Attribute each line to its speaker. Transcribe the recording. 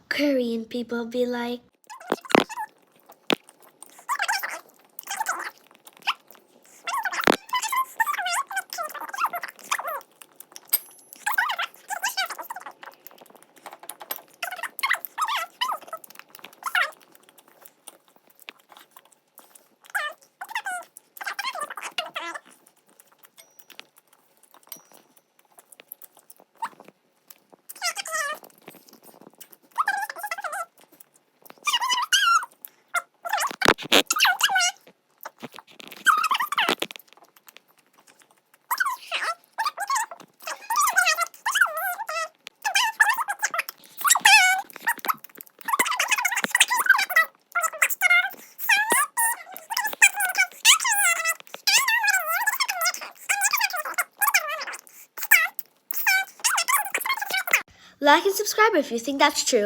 Speaker 1: Korean people be like, like and subscribe if you think that's true.